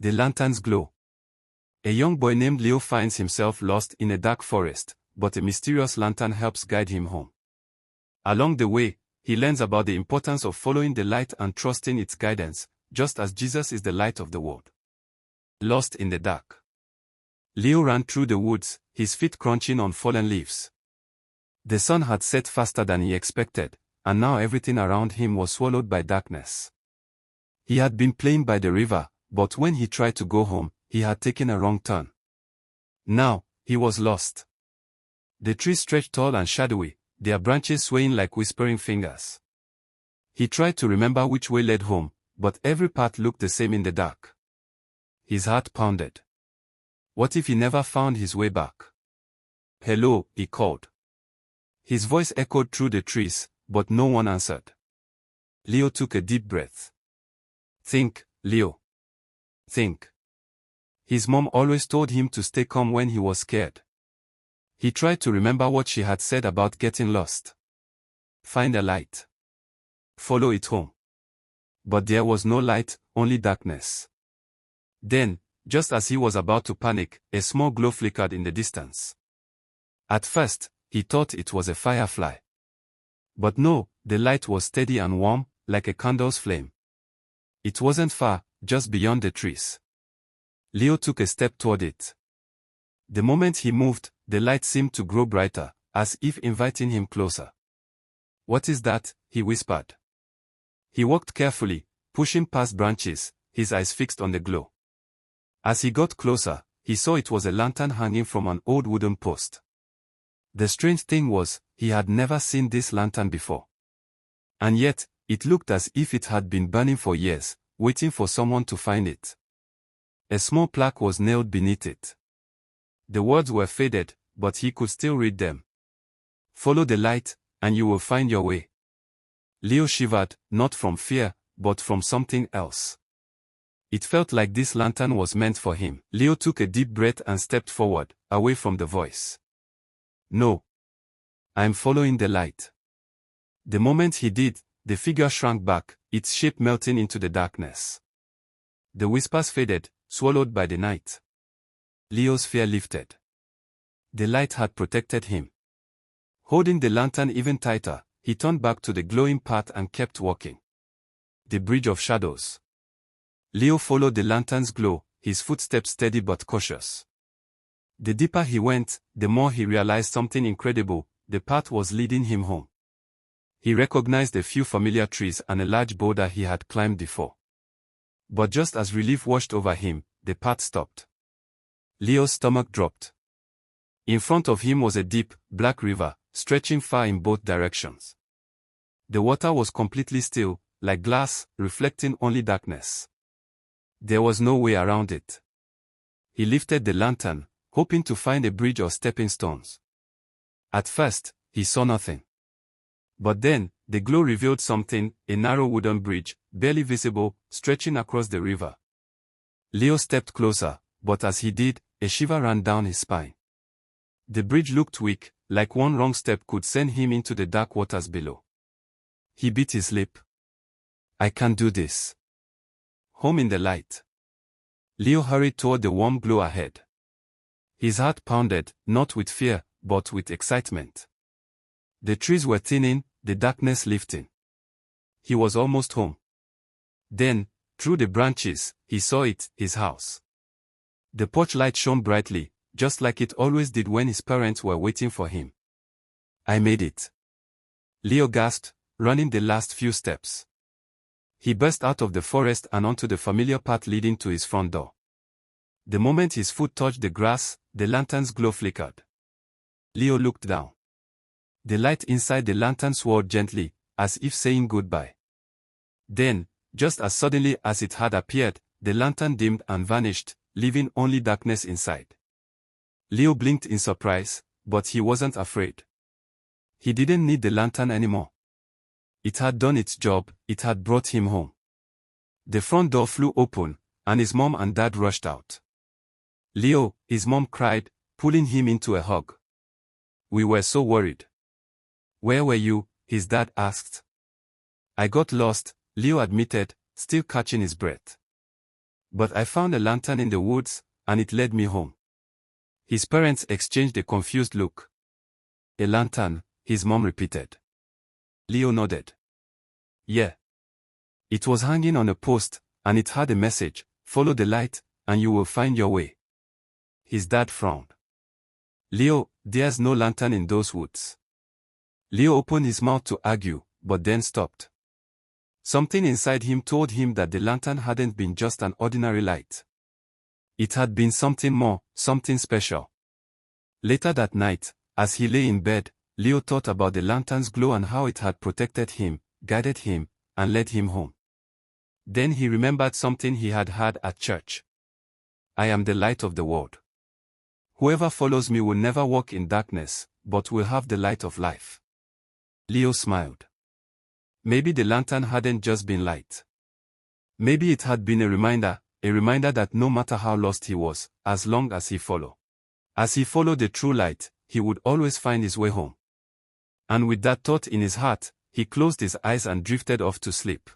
The lantern's glow. A young boy named Leo finds himself lost in a dark forest, but a mysterious lantern helps guide him home. Along the way, he learns about the importance of following the light and trusting its guidance, just as Jesus is the light of the world. Lost in the dark. Leo ran through the woods, his feet crunching on fallen leaves. The sun had set faster than he expected, and now everything around him was swallowed by darkness. He had been playing by the river, but when he tried to go home, he had taken a wrong turn. Now, he was lost. The trees stretched tall and shadowy, their branches swaying like whispering fingers. He tried to remember which way led home, but every path looked the same in the dark. His heart pounded. What if he never found his way back? "Hello," he called. His voice echoed through the trees, but no one answered. Leo took a deep breath. Think, Leo. Think. His mom always told him to stay calm when he was scared. He tried to remember what she had said about getting lost. Find a light. Follow it home. But there was no light, only darkness. Then, just as he was about to panic, a small glow flickered in the distance. At first, he thought it was a firefly. But no, the light was steady and warm, like a candle's flame. It wasn't far, just beyond the trees. Leo took a step toward it. The moment he moved, the light seemed to grow brighter, as if inviting him closer. "What is that?" he whispered. He walked carefully, pushing past branches, his eyes fixed on the glow. As he got closer, he saw it was a lantern hanging from an old wooden post. The strange thing was, he had never seen this lantern before. And yet, it looked as if it had been burning for years, waiting for someone to find it. A small plaque was nailed beneath it. The words were faded, but he could still read them. "Follow the light, and you will find your way." Leo shivered, not from fear, but from something else. It felt like this lantern was meant for him. Leo took a deep breath and stepped forward, away from the voice. "No. I'm following the light." The moment he did, the figure shrank back, its shape melting into the darkness. The whispers faded, swallowed by the night. Leo's fear lifted. The light had protected him. Holding the lantern even tighter, he turned back to the glowing path and kept walking. The Bridge of Shadows. Leo followed the lantern's glow, his footsteps steady but cautious. The deeper he went, the more he realized something incredible: the path was leading him home. He recognized a few familiar trees and a large boulder he had climbed before. But just as relief washed over him, the path stopped. Leo's stomach dropped. In front of him was a deep, black river, stretching far in both directions. The water was completely still, like glass, reflecting only darkness. There was no way around it. He lifted the lantern, hoping to find a bridge or stepping stones. At first, he saw nothing. But then, the glow revealed something: a narrow wooden bridge, barely visible, stretching across the river. Leo stepped closer, but as he did, a shiver ran down his spine. The bridge looked weak, like one wrong step could send him into the dark waters below. He bit his lip. "I can't do this." Home in the light. Leo hurried toward the warm glow ahead. His heart pounded, not with fear, but with excitement. The trees were thinning, the darkness lifting. He was almost home. Then, through the branches, he saw it, his house. The porch light shone brightly, just like it always did when his parents were waiting for him. "I made it." Leo gasped, running the last few steps. He burst out of the forest and onto the familiar path leading to his front door. The moment his foot touched the grass, the lantern's glow flickered. Leo looked down. The light inside the lantern swirled gently, as if saying goodbye. Then, just as suddenly as it had appeared, the lantern dimmed and vanished, leaving only darkness inside. Leo blinked in surprise, but he wasn't afraid. He didn't need the lantern anymore. It had done its job, it had brought him home. The front door flew open, and his mom and dad rushed out. "Leo," his mom cried, pulling him into a hug. "We were so worried." "Where were you?" his dad asked. "I got lost," Leo admitted, still catching his breath. But I found a lantern in the woods, and it led me home. His parents exchanged a confused look. A lantern, his mom repeated. Leo nodded. Yeah. It was hanging on a post, and it had a message, follow the light, and you will find your way. His dad frowned. Leo, there's no lantern in those woods. Leo opened his mouth to argue, but then stopped. Something inside him told him that the lantern hadn't been just an ordinary light. It had been something more, something special. Later that night, as he lay in bed, Leo thought about the lantern's glow and how it had protected him, guided him, and led him home. Then he remembered something he had heard at church. I am the light of the world. Whoever follows me will never walk in darkness, but will have the light of life. Leo smiled. Maybe the lantern hadn't just been light. Maybe it had been a reminder that no matter how lost he was, as long as he followed. As he followed the true light, he would always find his way home. And with that thought in his heart, he closed his eyes and drifted off to sleep.